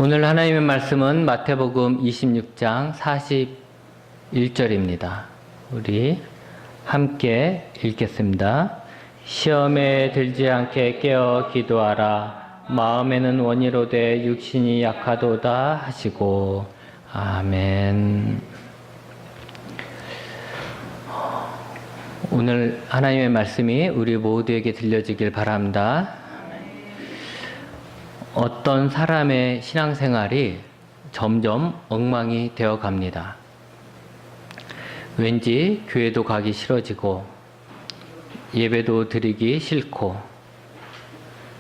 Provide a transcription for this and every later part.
오늘 하나님의 말씀은 마태복음 26장 41절입니다. 우리 함께 읽겠습니다. 시험에 들지 않게 깨어 기도하라. 마음에는 원이로되 육신이 약하도다 하시고. 아멘. 오늘 하나님의 말씀이 우리 모두에게 들려지길 바랍니다. 어떤 사람의 신앙생활이 점점 엉망이 되어 갑니다. 왠지 교회도 가기 싫어지고 예배도 드리기 싫고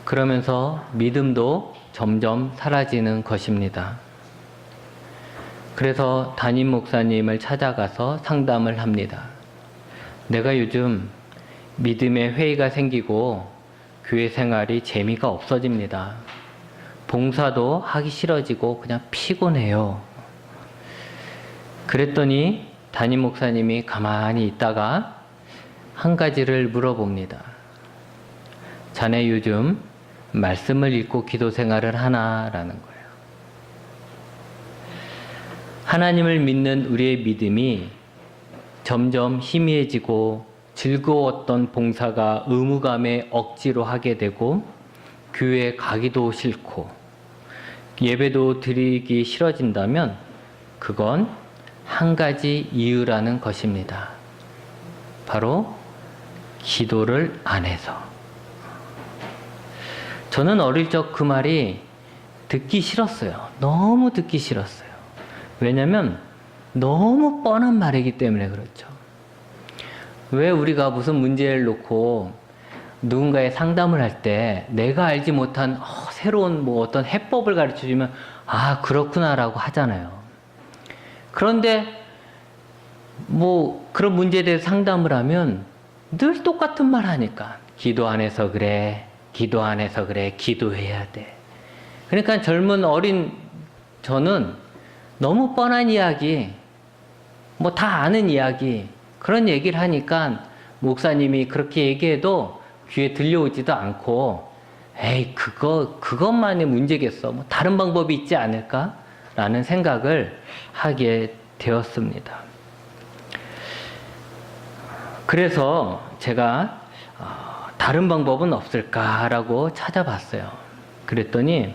그러면서 믿음도 점점 사라지는 것입니다. 그래서 담임 목사님을 찾아가서 상담을 합니다. 내가 요즘 믿음의 회의가 생기고 교회 생활이 재미가 없어집니다. 봉사도 하기 싫어지고 그냥 피곤해요. 그랬더니 담임 목사님이 가만히 있다가 한 가지를 물어봅니다. 자네 요즘 말씀을 읽고 기도 생활을 하나? 라는 거예요. 하나님을 믿는 우리의 믿음이 점점 희미해지고 즐거웠던 봉사가 의무감에 억지로 하게 되고 교회에 가기도 싫고 예배도 드리기 싫어진다면 그건 한 가지 이유라는 것입니다. 바로 기도를 안 해서. 저는 어릴 적 그 말이 듣기 싫었어요. 너무 듣기 싫었어요. 왜냐면 너무 뻔한 말이기 때문에 그렇죠. 왜 우리가 무슨 문제를 놓고 누군가의 상담을 할 때 내가 알지 못한 새로운 어떤 해법을 가르쳐주면 아 그렇구나라고 하잖아요. 그런데 그런 문제에 대해서 상담을 하면 늘 똑같은 말 하니까 기도 안 해서 그래, 기도 안 해서 그래, 기도해야 돼. 그러니까 젊은 어린 저는 너무 뻔한 이야기, 다 아는 이야기 그런 얘기를 하니까 목사님이 그렇게 얘기해도 귀에 들려오지도 않고 에이 그것만의 문제겠어. 다른 방법이 있지 않을까? 라는 생각을 하게 되었습니다. 그래서 제가 다른 방법은 없을까라고 찾아봤어요. 그랬더니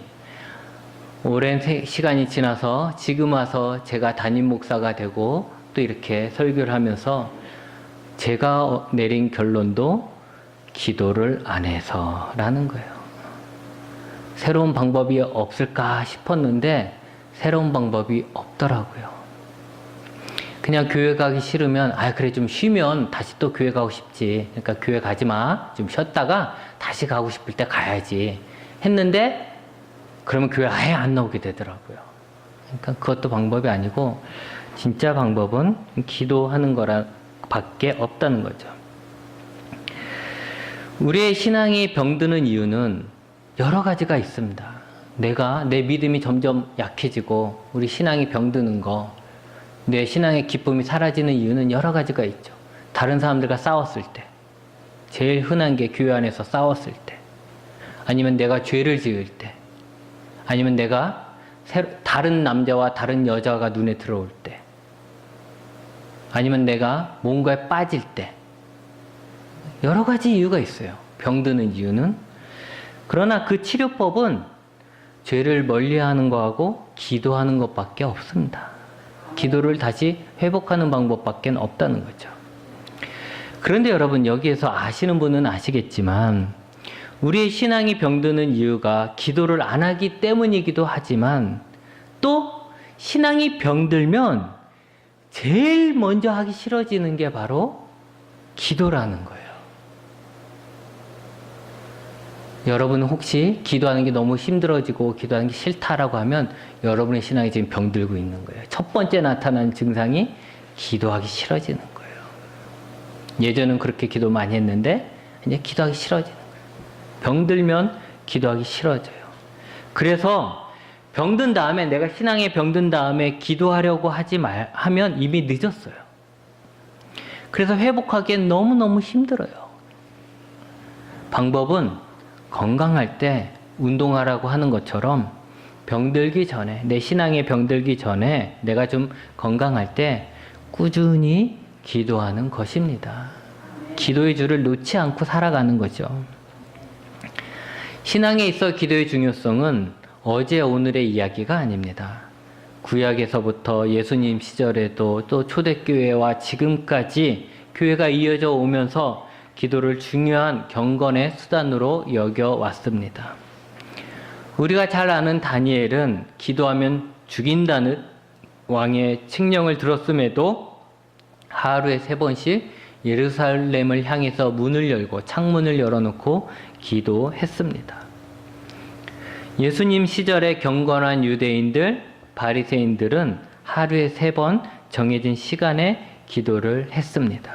오랜 시간이 지나서 지금 와서 제가 담임 목사가 되고 또 이렇게 설교를 하면서 제가 내린 결론도 기도를 안 해서라는 거예요. 새로운 방법이 없을까 싶었는데 새로운 방법이 없더라고요. 그냥 교회 가기 싫으면 그래 좀 쉬면 다시 또 교회 가고 싶지. 그러니까 교회 가지 마. 좀 쉬었다가 다시 가고 싶을 때 가야지. 했는데 그러면 교회 아예 안 나오게 되더라고요. 그러니까 그것도 방법이 아니고 진짜 방법은 기도하는 거라 밖에 없다는 거죠. 우리의 신앙이 병드는 이유는 여러 가지가 있습니다. 내 믿음이 점점 약해지고 우리 신앙이 병드는 거, 내 신앙의 기쁨이 사라지는 이유는 여러 가지가 있죠. 다른 사람들과 싸웠을 때, 제일 흔한 게 교회 안에서 싸웠을 때, 아니면 내가 죄를 지을 때, 아니면 내가 다른 남자와 다른 여자가 눈에 들어올 때, 아니면 내가 뭔가에 빠질 때, 여러 가지 이유가 있어요. 병드는 이유는. 그러나 그 치료법은 죄를 멀리하는 거하고 기도하는 것밖에 없습니다. 기도를 다시 회복하는 방법밖에 없다는 거죠. 그런데 여러분 여기에서 아시는 분은 아시겠지만 우리의 신앙이 병드는 이유가 기도를 안 하기 때문이기도 하지만 또 신앙이 병들면 제일 먼저 하기 싫어지는 게 바로 기도라는 거예요. 여러분 혹시 기도하는 게 너무 힘들어지고 기도하는 게 싫다라고 하면 여러분의 신앙이 지금 병들고 있는 거예요. 첫 번째 나타나는 증상이 기도하기 싫어지는 거예요. 예전은 그렇게 기도 많이 했는데 이제 기도하기 싫어지는 거예요. 병들면 기도하기 싫어져요. 그래서 병든 다음에 내가 신앙에 병든 다음에 기도하려고 하면 이미 늦었어요. 그래서 회복하기엔 너무너무 힘들어요. 방법은 건강할 때 운동하라고 하는 것처럼 병들기 전에, 내 신앙에 병들기 전에 내가 좀 건강할 때 꾸준히 기도하는 것입니다. 기도의 줄을 놓지 않고 살아가는 거죠. 신앙에 있어 기도의 중요성은 어제 오늘의 이야기가 아닙니다. 구약에서부터 예수님 시절에도 또 초대교회와 지금까지 교회가 이어져 오면서 기도를 중요한 경건의 수단으로 여겨왔습니다. 우리가 잘 아는 다니엘은 기도하면 죽인다는 왕의 칙령을 들었음에도 하루에 3번씩 예루살렘을 향해서 문을 열고 창문을 열어놓고 기도했습니다. 예수님 시절의 경건한 유대인들, 바리새인들은 하루에 3번 정해진 시간에 기도를 했습니다.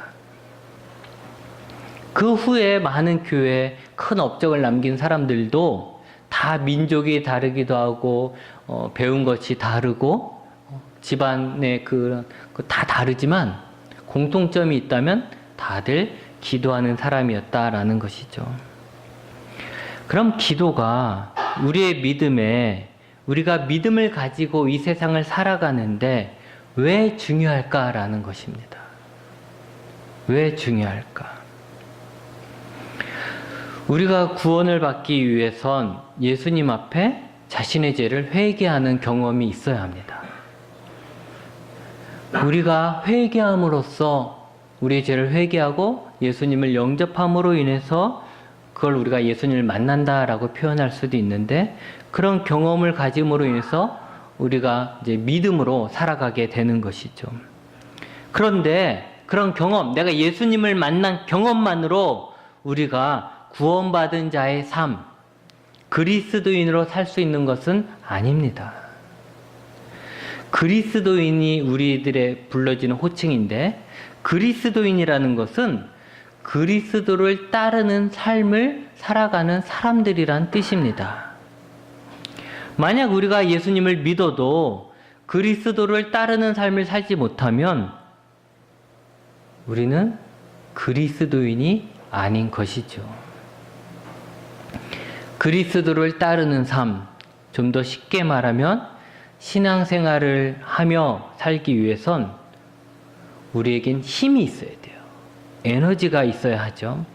그 후에 많은 교회에 큰 업적을 남긴 사람들도 다 민족이 다르기도 하고 배운 것이 다르고 집안의 다 다르지만 공통점이 있다면 다들 기도하는 사람이었다라는 것이죠. 그럼 기도가 우리의 믿음에, 우리가 믿음을 가지고 이 세상을 살아가는데 왜 중요할까라는 것입니다. 왜 중요할까? 우리가 구원을 받기 위해선 예수님 앞에 자신의 죄를 회개하는 경험이 있어야 합니다. 우리가 회개함으로써 우리의 죄를 회개하고 예수님을 영접함으로 인해서 그걸 우리가 예수님을 만난다라고 표현할 수도 있는데, 그런 경험을 가짐으로 인해서 우리가 이제 믿음으로 살아가게 되는 것이죠. 그런데 그런 경험, 내가 예수님을 만난 경험만으로 우리가 구원받은 자의 삶, 그리스도인으로 살 수 있는 것은 아닙니다. 그리스도인이 우리들의 불러지는 호칭인데, 그리스도인이라는 것은 그리스도를 따르는 삶을 살아가는 사람들이란 뜻입니다. 만약 우리가 예수님을 믿어도 그리스도를 따르는 삶을 살지 못하면 우리는 그리스도인이 아닌 것이죠. 그리스도를 따르는 삶, 좀 더 쉽게 말하면 신앙생활을 하며 살기 위해선 우리에겐 힘이 있어야 돼요. 에너지가 있어야 하죠.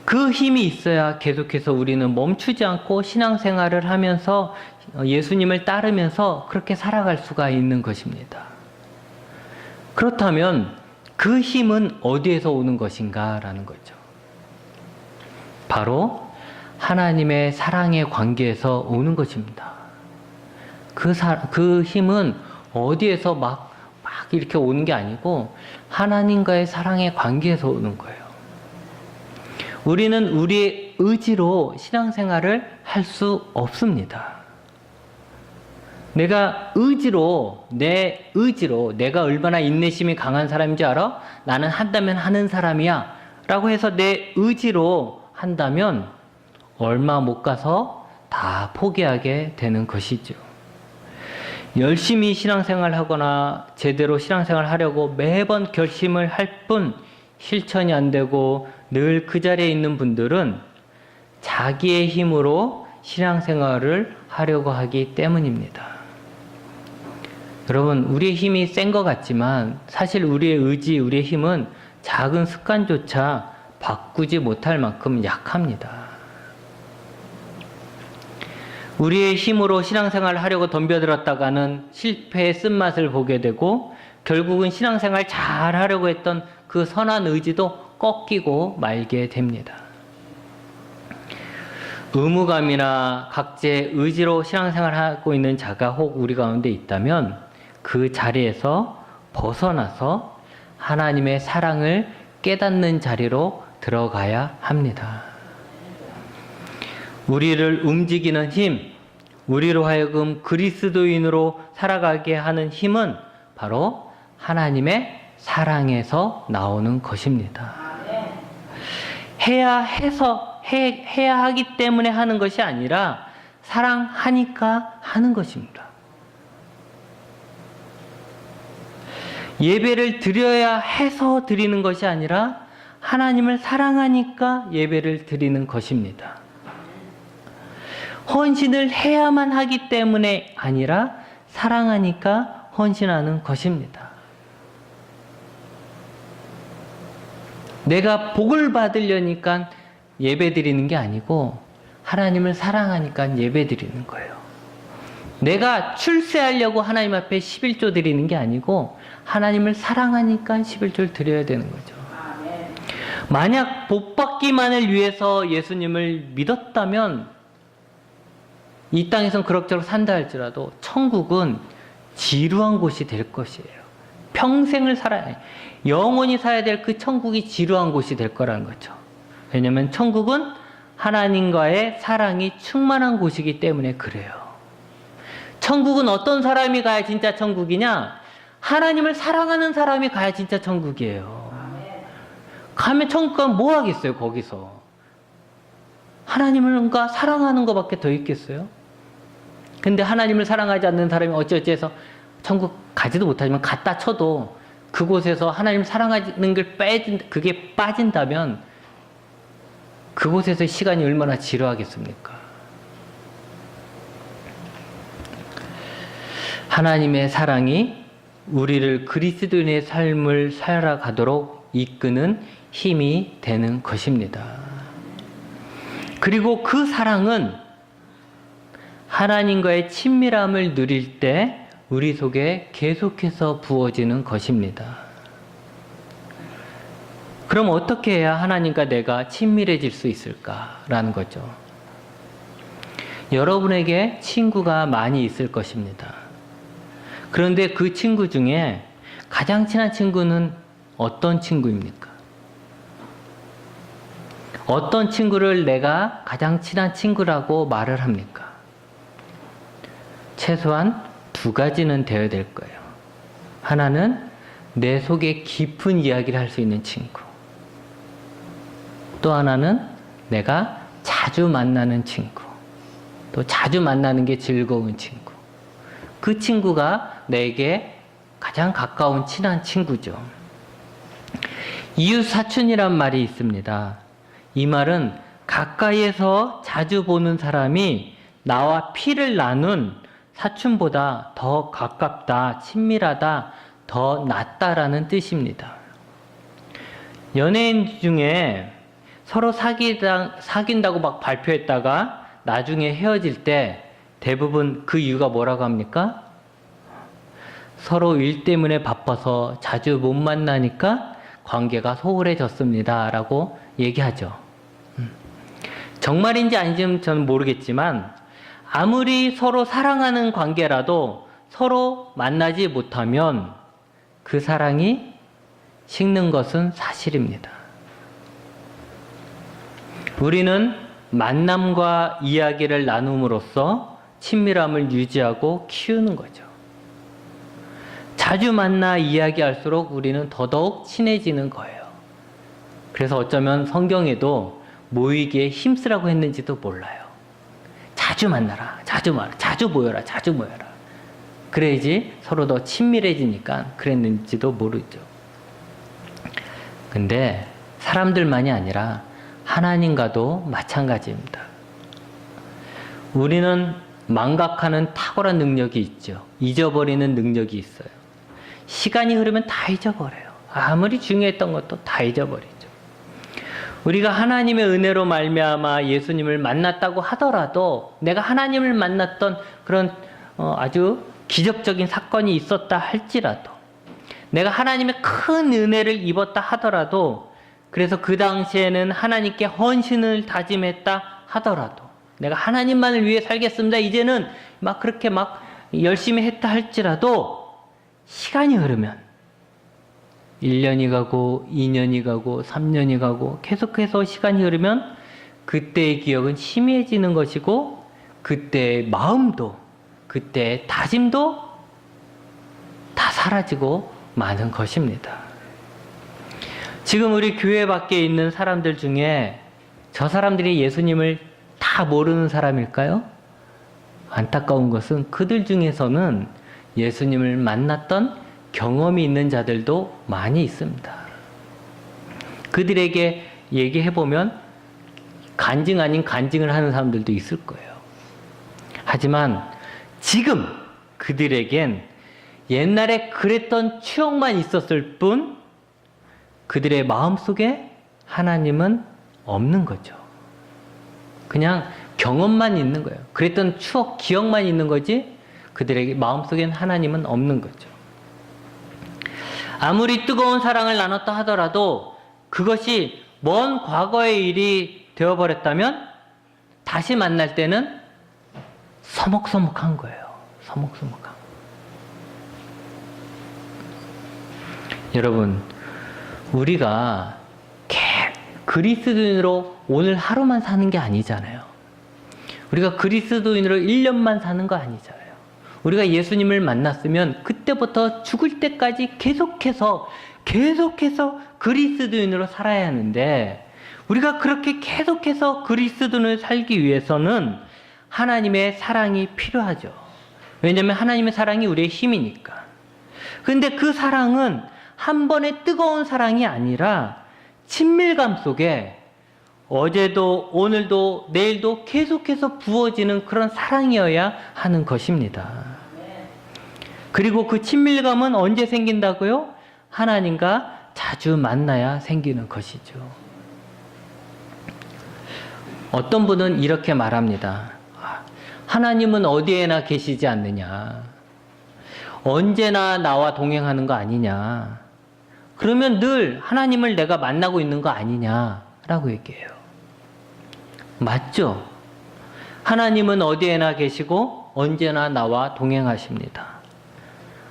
그 힘이 있어야 계속해서 우리는 멈추지 않고 신앙생활을 하면서 예수님을 따르면서 그렇게 살아갈 수가 있는 것입니다. 그렇다면 그 힘은 어디에서 오는 것인가라는 거죠. 바로 하나님의 사랑의 관계에서 오는 것입니다. 그 힘은 어디에서 막 이렇게 오는 게 아니고 하나님과의 사랑의 관계에서 오는 거예요. 우리는 우리의 의지로 신앙생활을 할 수 없습니다. 내가 내 의지로 내가 얼마나 인내심이 강한 사람인지 알아? 나는 한다면 하는 사람이야 라고 해서 내 의지로 한다면 얼마 못 가서 다 포기하게 되는 것이죠. 열심히 신앙생활 하거나 제대로 신앙생활 하려고 매번 결심을 할 뿐 실천이 안 되고 늘 그 자리에 있는 분들은 자기의 힘으로 신앙생활을 하려고 하기 때문입니다. 여러분, 우리의 힘이 센 것 같지만 사실 우리의 의지, 우리의 힘은 작은 습관조차 바꾸지 못할 만큼 약합니다. 우리의 힘으로 신앙생활을 하려고 덤벼들었다가는 실패의 쓴맛을 보게 되고 결국은 신앙생활 잘 하려고 했던 그 선한 의지도 꺾이고 말게 됩니다. 의무감이나 각자의 의지로 신앙생활을 하고 있는 자가 혹 우리 가운데 있다면 그 자리에서 벗어나서 하나님의 사랑을 깨닫는 자리로 들어가야 합니다. 우리를 움직이는 힘, 우리로 하여금 그리스도인으로 살아가게 하는 힘은 바로 하나님의 사랑에서 나오는 것입니다. 해야 하기 때문에 하는 것이 아니라 사랑하니까 하는 것입니다. 예배를 드려야 해서 드리는 것이 아니라 하나님을 사랑하니까 예배를 드리는 것입니다. 헌신을 해야만 하기 때문에 아니라 사랑하니까 헌신하는 것입니다. 내가 복을 받으려니까 예배 드리는 게 아니고 하나님을 사랑하니까 예배 드리는 거예요. 내가 출세하려고 하나님 앞에 11조 드리는 게 아니고 하나님을 사랑하니까 11조를 드려야 되는 거죠. 만약 복 받기만을 위해서 예수님을 믿었다면 이 땅에선 그럭저럭 산다 할지라도 천국은 지루한 곳이 될 것이에요. 평생을 살아야 해요. 영원히 살아야 될 그 천국이 지루한 곳이 될 거라는 거죠. 왜냐하면 천국은 하나님과의 사랑이 충만한 곳이기 때문에 그래요. 천국은 어떤 사람이 가야 진짜 천국이냐? 하나님을 사랑하는 사람이 가야 진짜 천국이에요. 가면 천국 가면 뭐 하겠어요, 거기서? 하나님을가 사랑하는 것밖에 더 있겠어요? 근데 하나님을 사랑하지 않는 사람이 어찌어찌해서 천국 가지도 못하지만 갔다 쳐도 그곳에서 하나님 사랑하는 걸 그게 빠진다면 그곳에서 시간이 얼마나 지루하겠습니까? 하나님의 사랑이 우리를 그리스도인의 삶을 살아가도록 이끄는 힘이 되는 것입니다. 그리고 그 사랑은 하나님과의 친밀함을 누릴 때 우리 속에 계속해서 부어지는 것입니다. 그럼 어떻게 해야 하나님과 내가 친밀해질 수 있을까라는 거죠. 여러분에게 친구가 많이 있을 것입니다. 그런데 그 친구 중에 가장 친한 친구는 어떤 친구입니까? 어떤 친구를 내가 가장 친한 친구라고 말을 합니까? 최소한 두 가지는 되어야 될 거예요. 하나는 내 속에 깊은 이야기를 할 수 있는 친구. 또 하나는 내가 자주 만나는 친구. 또 자주 만나는 게 즐거운 친구. 그 친구가 내게 가장 가까운 친한 친구죠. 이웃사촌이란 말이 있습니다. 이 말은 가까이에서 자주 보는 사람이 나와 피를 나눈 사촌보다 더 가깝다, 친밀하다, 더 낫다라는 뜻입니다. 연예인 중에 서로 사귄다고 막 발표했다가 나중에 헤어질 때 대부분 그 이유가 뭐라고 합니까? 서로 일 때문에 바빠서 자주 못 만나니까 관계가 소홀해졌습니다 라고 얘기하죠. 정말인지 아닌지는 저는 모르겠지만 아무리 서로 사랑하는 관계라도 서로 만나지 못하면 그 사랑이 식는 것은 사실입니다. 우리는 만남과 이야기를 나눔으로써 친밀함을 유지하고 키우는 거죠. 자주 만나 이야기할수록 우리는 더더욱 친해지는 거예요. 그래서 어쩌면 성경에도 모이기에 힘쓰라고 했는지도 몰라요. 자주 만나라, 자주 모여라. 그래야지 서로 더 친밀해지니까 그랬는지도 모르죠. 근데 사람들만이 아니라 하나님과도 마찬가지입니다. 우리는 망각하는 탁월한 능력이 있죠. 잊어버리는 능력이 있어요. 시간이 흐르면 다 잊어버려요. 아무리 중요했던 것도 다 잊어버리죠. 우리가 하나님의 은혜로 말미암아 예수님을 만났다고 하더라도 내가 하나님을 만났던 그런 아주 기적적인 사건이 있었다 할지라도 내가 하나님의 큰 은혜를 입었다 하더라도 그래서 그 당시에는 하나님께 헌신을 다짐했다 하더라도 내가 하나님만을 위해 살겠습니다. 이제는 막 그렇게 막 열심히 했다 할지라도 시간이 흐르면 1년이 가고 2년이 가고 3년이 가고 계속해서 시간이 흐르면 그때의 기억은 희미해지는 것이고 그때의 마음도 그때의 다짐도 다 사라지고 마는 것입니다. 지금 우리 교회 밖에 있는 사람들 중에 저 사람들이 예수님을 다 모르는 사람일까요? 안타까운 것은 그들 중에서는 예수님을 만났던 경험이 있는 자들도 많이 있습니다. 그들에게 얘기해보면 간증 아닌 간증을 하는 사람들도 있을 거예요. 하지만 지금 그들에겐 옛날에 그랬던 추억만 있었을 뿐 그들의 마음속에 하나님은 없는 거죠. 그냥 경험만 있는 거예요. 그랬던 추억, 기억만 있는 거지 그들에게 마음속엔 하나님은 없는 거죠. 아무리 뜨거운 사랑을 나눴다 하더라도 그것이 먼 과거의 일이 되어버렸다면 다시 만날 때는 서먹서먹한 거예요. 서먹서먹한. 여러분, 우리가 그리스도인으로 오늘 하루만 사는 게 아니잖아요. 우리가 그리스도인으로 1년만 사는 거 아니잖아요. 우리가 예수님을 만났으면 그때부터 죽을 때까지 계속해서 그리스도인으로 살아야 하는데, 우리가 그렇게 계속해서 그리스도인을 살기 위해서는 하나님의 사랑이 필요하죠. 왜냐하면 하나님의 사랑이 우리의 힘이니까. 그런데 그 사랑은 한 번의 뜨거운 사랑이 아니라 친밀감 속에 어제도 오늘도 내일도 계속해서 부어지는 그런 사랑이어야 하는 것입니다. 그리고 그 친밀감은 언제 생긴다고요? 하나님과 자주 만나야 생기는 것이죠. 어떤 분은 이렇게 말합니다. 하나님은 어디에나 계시지 않느냐. 언제나 나와 동행하는 거 아니냐. 그러면 늘 하나님을 내가 만나고 있는 거 아니냐라고 얘기해요. 맞죠? 하나님은 어디에나 계시고 언제나 나와 동행하십니다.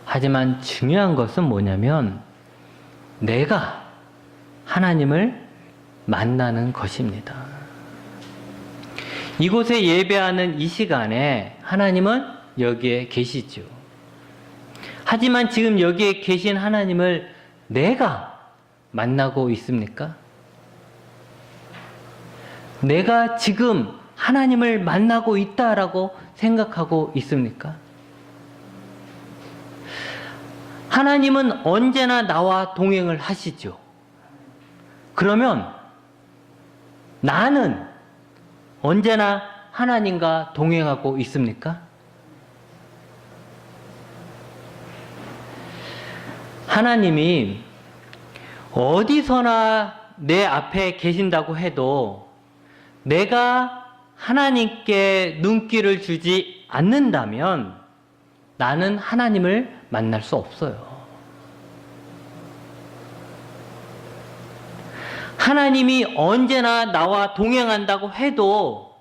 하지만 중요한 것은 뭐냐면 내가 하나님을 만나는 것입니다. 이곳에 예배하는 이 시간에 하나님은 여기에 계시죠. 하지만 지금 여기에 계신 하나님을 내가 만나고 있습니까? 내가 지금 하나님을 만나고 있다라고 생각하고 있습니까? 하나님은 언제나 나와 동행을 하시죠. 그러면 나는 언제나 하나님과 동행하고 있습니까? 하나님이 어디서나 내 앞에 계신다고 해도 내가 하나님께 눈길을 주지 않는다면 나는 하나님을 만날 수 없어요. 하나님이 언제나 나와 동행한다고 해도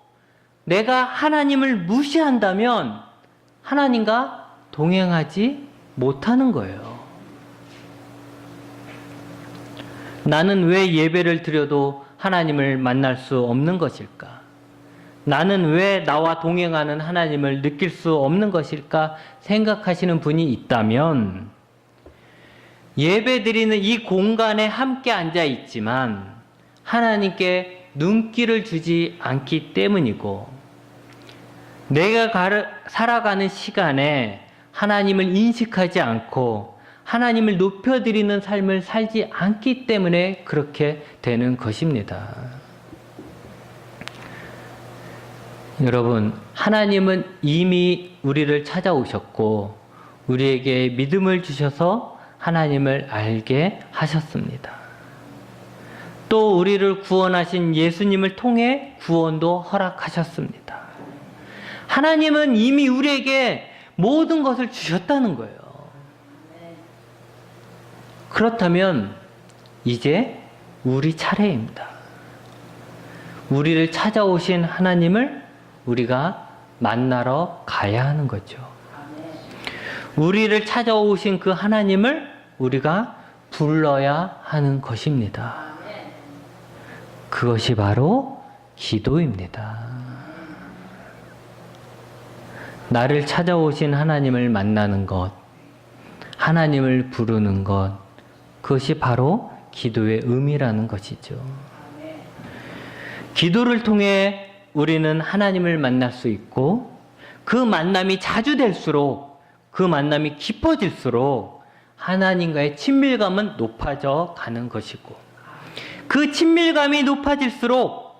내가 하나님을 무시한다면 하나님과 동행하지 못하는 거예요. 나는 왜 예배를 드려도 하나님을 만날 수 없는 것일까? 나는 왜 나와 동행하는 하나님을 느낄 수 없는 것일까 생각하시는 분이 있다면 예배 드리는 이 공간에 함께 앉아 있지만 하나님께 눈길을 주지 않기 때문이고 내가 살아가는 시간에 하나님을 인식하지 않고 하나님을 높여드리는 삶을 살지 않기 때문에 그렇게 되는 것입니다. 여러분, 하나님은 이미 우리를 찾아오셨고 우리에게 믿음을 주셔서 하나님을 알게 하셨습니다. 또 우리를 구원하신 예수님을 통해 구원도 허락하셨습니다. 하나님은 이미 우리에게 모든 것을 주셨다는 거예요. 그렇다면 이제 우리 차례입니다. 우리를 찾아오신 하나님을 우리가 만나러 가야 하는 거죠. 우리를 찾아오신 그 하나님을 우리가 불러야 하는 것입니다. 그것이 바로 기도입니다. 나를 찾아오신 하나님을 만나는 것, 하나님을 부르는 것, 그것이 바로 기도의 의미라는 것이죠. 기도를 통해 우리는 하나님을 만날 수 있고 그 만남이 자주 될수록 그 만남이 깊어질수록 하나님과의 친밀감은 높아져 가는 것이고 그 친밀감이 높아질수록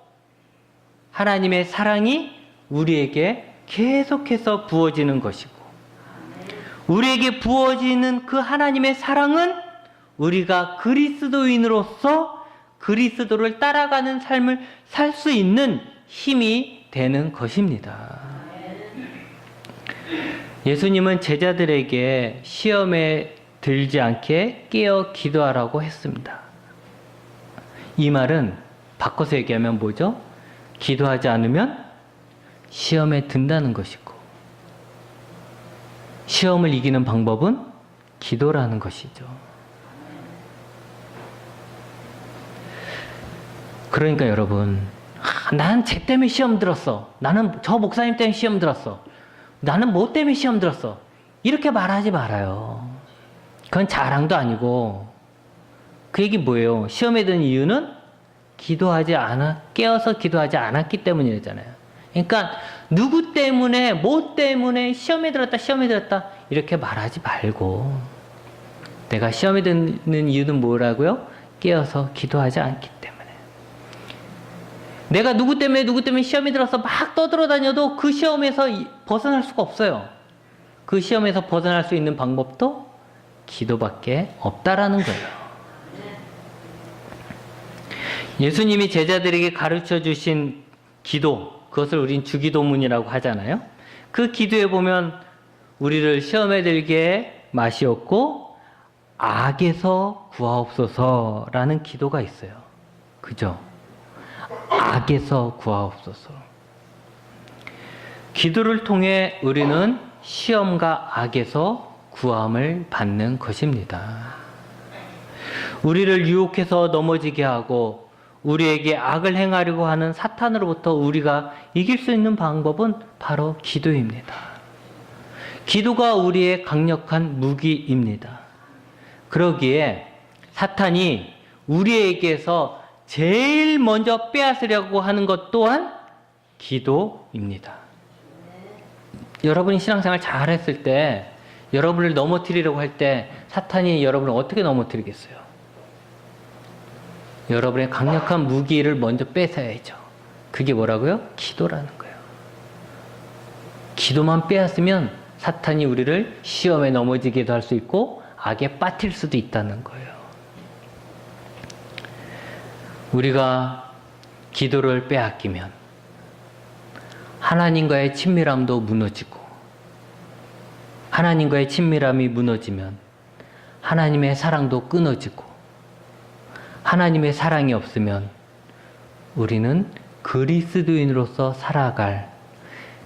하나님의 사랑이 우리에게 계속해서 부어지는 것이고, 우리에게 부어지는 그 하나님의 사랑은 우리가 그리스도인으로서 그리스도를 따라가는 삶을 살 수 있는 힘이 되는 것입니다. 예수님은 제자들에게 시험에 들지 않게 깨어 기도하라고 했습니다. 이 말은 바꿔서 얘기하면 뭐죠? 기도하지 않으면 시험에 든다는 것이고, 시험을 이기는 방법은 기도라는 것이죠. 그러니까 여러분, 나는 쟤 때문에 시험 들었어. 나는 저 목사님 때문에 시험 들었어. 나는 뭐 때문에 시험 들었어. 이렇게 말하지 말아요. 그건 자랑도 아니고, 그 얘기 뭐예요? 시험에 든 이유는 깨어서 기도하지 않았기 때문이잖아요. 그러니까 누구 때문에, 뭐 때문에 시험에 들었다 이렇게 말하지 말고, 내가 시험에 드는 이유는 뭐라고요? 깨어서 기도하지 않기 때문에. 내가 누구 때문에 시험에 들어서 막 떠들어다녀도 그 시험에서 벗어날 수가 없어요. 그 시험에서 벗어날 수 있는 방법도 기도밖에 없다라는 거예요. 예수님이 제자들에게 가르쳐 주신 기도, 그것을 우린 주기도문이라고 하잖아요. 그 기도에 보면 우리를 시험에 들게 마시옵고 악에서 구하옵소서라는 기도가 있어요. 그죠? 악에서 구하옵소서. 기도를 통해 우리는 시험과 악에서 구함을 받는 것입니다. 우리를 유혹해서 넘어지게 하고 우리에게 악을 행하려고 하는 사탄으로부터 우리가 이길 수 있는 방법은 바로 기도입니다. 기도가 우리의 강력한 무기입니다. 그러기에 사탄이 우리에게서 제일 먼저 빼앗으려고 하는 것 또한 기도입니다. 여러분이 신앙생활 잘 했을 때, 여러분을 넘어뜨리려고 할 때 사탄이 여러분을 어떻게 넘어뜨리겠어요? 여러분의 강력한 무기를 먼저 뺏어야죠. 그게 뭐라고요? 기도라는 거예요. 기도만 빼앗으면 사탄이 우리를 시험에 넘어지게도 할 수 있고 악에 빠뜨릴 수도 있다는 거예요. 우리가 기도를 빼앗기면 하나님과의 친밀함도 무너지고, 하나님과의 친밀함이 무너지면 하나님의 사랑도 끊어지고, 하나님의 사랑이 없으면 우리는 그리스도인으로서 살아갈,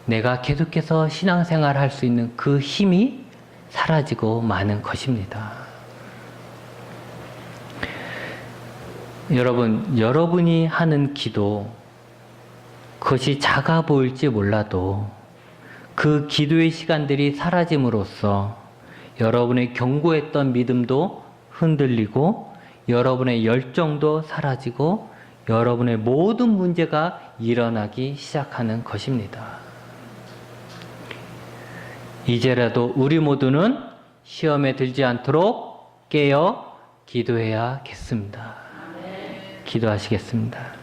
내가 계속해서 신앙생활을 할 수 있는 그 힘이 사라지고 마는 것입니다. 여러분, 여러분이 하는 기도, 그것이 작아 보일지 몰라도 그 기도의 시간들이 사라짐으로써 여러분의 견고했던 믿음도 흔들리고 여러분의 열정도 사라지고 여러분의 모든 문제가 일어나기 시작하는 것입니다. 이제라도 우리 모두는 시험에 들지 않도록 깨어 기도해야겠습니다. 기도하시겠습니다.